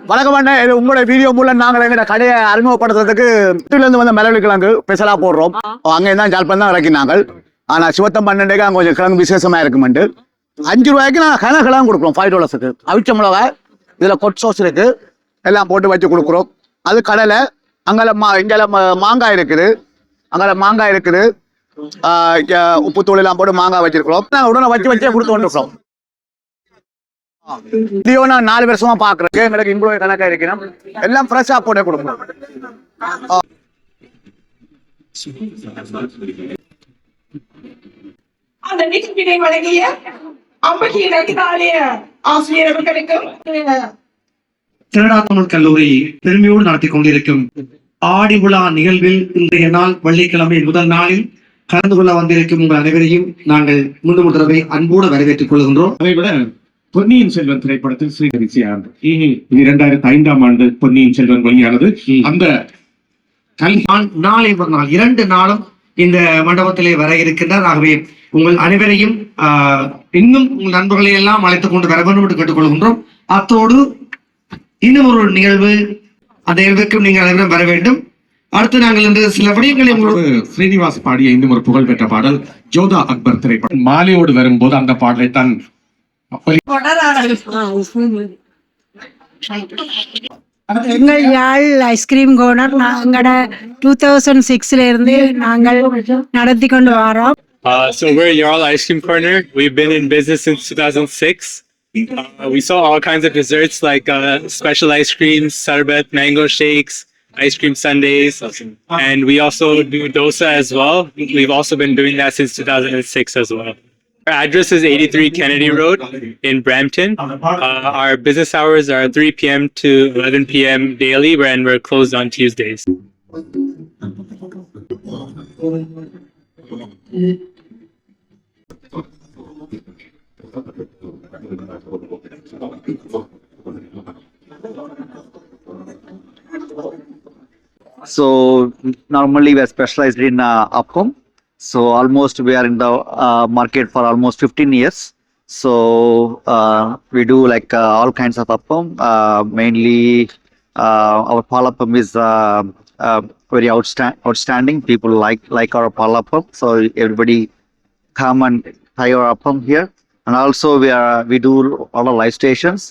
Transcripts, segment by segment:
வணக்கம் அண்ணா, உங்களோட வீடியோ மூலம் நாங்கள் எங்க கடையை அறிமுகப்படுத்துறதுக்கு இருந்து வந்த மிளகு கிழங்கு ஸ்பெஷலா போடுறோம். அங்கே தான் ஜாழ்ப்பாணம் தான் இறக்கினாங்க. ஆனா சிவத்தம் பன்னெண்டுக்கு அங்கே கொஞ்சம் கிழங்கு விசேஷமா இருக்குமெண்டு 5 ரூபாய்க்கு நான் கிழங்கு கொடுக்குறோம். $5 அவிச்ச மிளகா, இதுல கொட் சோஸ் இருக்கு, எல்லாம் போட்டு வச்சு கொடுக்குறோம். அது கடலை, அங்கே இங்கே மாங்காய் இருக்குது, அங்கே மாங்காய் இருக்குது, உப்புத்தூள் எல்லாம் போட்டு மாங்காய் வச்சிருக்கிறோம். நாங்கள் உடனே வச்சே கொடுத்து வந்துருக்கோம். வீடியோ நான் 4 வருஷமா பாக்குறேன். எங்களுக்கு இம்ப்ரூவ் கணக்கா இருக்கணும், எல்லாம் ஃப்ரெஷ்ஷா போட்டு கொடுக்கணும். அந்த நிகழ்ச்சியை வழங்கிய ஆசிரியர்களுக்கும் கனடா தமிழ் கல்லூரி பெருமையோடு நடத்தி கொண்டிருக்கும் ஆடி விழா நிகழ்வில் இன்றைய நாள் வெள்ளிக்கிழமை முதல் நாளில் கலந்து கொள்ள வந்திருக்கும் உங்கள் அனைவரையும் நாங்கள் மீண்டும் ஒரு தடவை அன்போடு வரவேற்றுக் கொள்கின்றோம். அதைவிட பொன்னியின் செல்வன் திரைப்படத்தில் ஸ்ரீகரிசியானது 2005ஆம் ஆண்டு பொன்னியின் செல்வன் வெளியானது. அந்த நாளை ஒரு நாள் 2 நாளும் இந்த மண்டபத்திலே வர இருக்கின்றார். ஆகவே உங்கள் அனைவரையும் இன்னும் உங்கள் நண்பர்களை எல்லாம் அழைத்துக் கொண்டு வர வேண்டும் என்று கேட்டுக்கொள்கின்றோம். அத்தோடு இன்னும் ஒரு நிகழ்வு, அந்த நிகழ்வுக்கும் நீங்கள் அனைவரும் வர வேண்டும். அடுத்து நாங்கள் இன்று சில விடயங்களை ஸ்ரீனிவாஸ் பாடிய இன்னும் ஒரு புகழ்பெற்ற பாடல் ஜோதா அக்பர் திரைப்படம். மாலையோடு வரும்போது அந்த பாடலை தான் எங்கள் யாழ் ஐஸ்கிரீம் கோனர் நாங்களோட 2006ல இருந்து நாங்கள் நடத்தி கொண்டு வரோம். So we're Yarl Ice Cream Corner. We've been in business since 2006. We sell all kinds of desserts like special ice creams, sarbat, mango shakes, ice cream sundaes, and we also do dosa as well. We've also been doing that since 2006 as well. Our address is 83 Kennedy Road in Brampton. Our business hours are 3 p.m. to 11 p.m. daily, and we're closed on Tuesdays. So normally we are specialized in appam. So almost we are in the market for almost 15 years. So we do like all kinds of appam. Mainly our palappam is very outstanding. People like our palappam. So everybody come and try our appam here. And also we do all the live stations.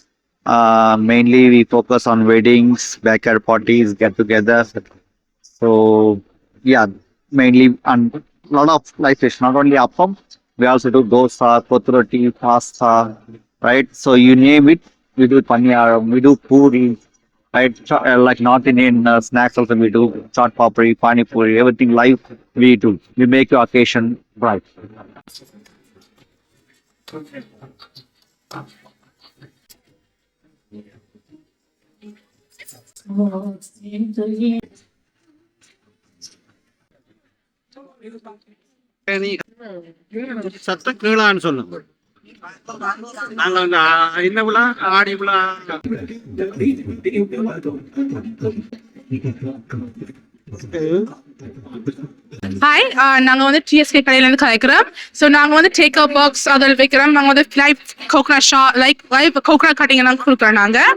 Mainly we focus on weddings, backyard parties, get together. So yeah, mainly on a lot of live station, not only appam, we also do dosa, kothuroti, pasta, right? So you name it, we do paniyaram, we do puri, right? Like North Indian snacks also we do, chaat papri, pani puri, everything live we do. We make your occasion bright. சத்த கீழான்னு சொல்லுங்க. நாங்கள் என்ன விழா, ஆடி விழா. Hi, நாங்கள் வந்து TSK கடையிலேருந்து கலைக்கிறோம். So நாங்கள் வந்து டேக் அப் பாக்ஸ் அதில் வைக்கிறோம். நாங்கள் வந்து live coconut live coconut cutting எல்லாம் கொடுக்குறோம். நாங்கள்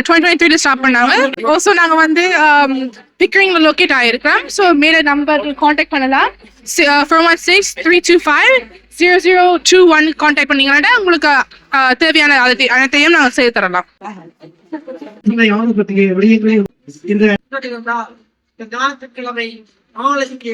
2023 ஸ்டார்ட் பண்ணாங்க. ஆல்சோ நாங்கள் வந்து பிக்கரிங்ல லொக்கேட் ஆகிருக்கிறோம். ஸோ மேலே நம்பர் காண்டாக்ட் பண்ணலாம். 416-325-0021 காண்டாக்ட் பண்ணீங்கன்னா உங்களுக்கு தேவையான அனைத்தையும் நாங்கள் செய்து தரலாம். ஞாயிற்றுக்கிழமை நாளைக்கு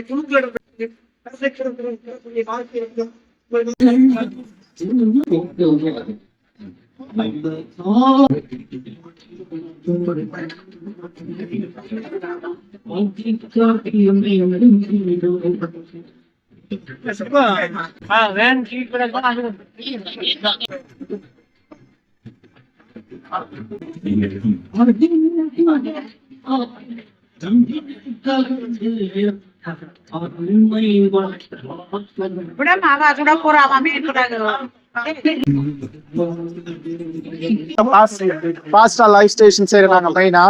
பாஸ்டா லைவ் ஸ்டேஷன் செய்யறாங்க. மெயினா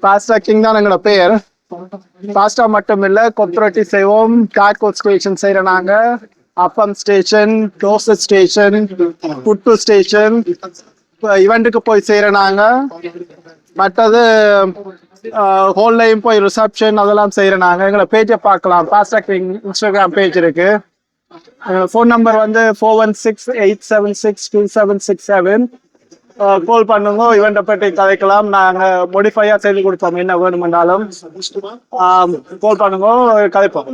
பாஸ்டா கிங் தான் எங்களோட பெயர். பாஸ்டா மட்டும் இல்ல, கொத்துரொட்டி செய்வோம், டாக்கோ ஸ்டேஷன் செய்யறாங்க, அப்பம் ஸ்டேஷன், தோசை ஸ்டேஷன், புட்டு ஸ்டேஷன், இவெண்ட்டுக்கு போய் செய்யறாங்க. மற்றது ஹோல்லையும் போய் ரிசப்ஷன் அதெல்லாம் செய்கிறோம் நாங்கள். எங்களை பேஜை பார்க்கலாம். ஃபாஸ்டாக் இன்ஸ்டாகிராம் பேஜ் இருக்கு. ஃபோன் நம்பர் வந்து 4168762767. கால் பண்ணுங்க. இவெண்ட்டை பற்றி கதைக்கலாம். நாங்கள் மோடிஃபையாக செய்து கொடுப்போம். என்ன வேணுமென்றாலும் கால் பண்ணுங்க, கதைப்போம்.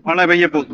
மழை பெய்ய போகுது.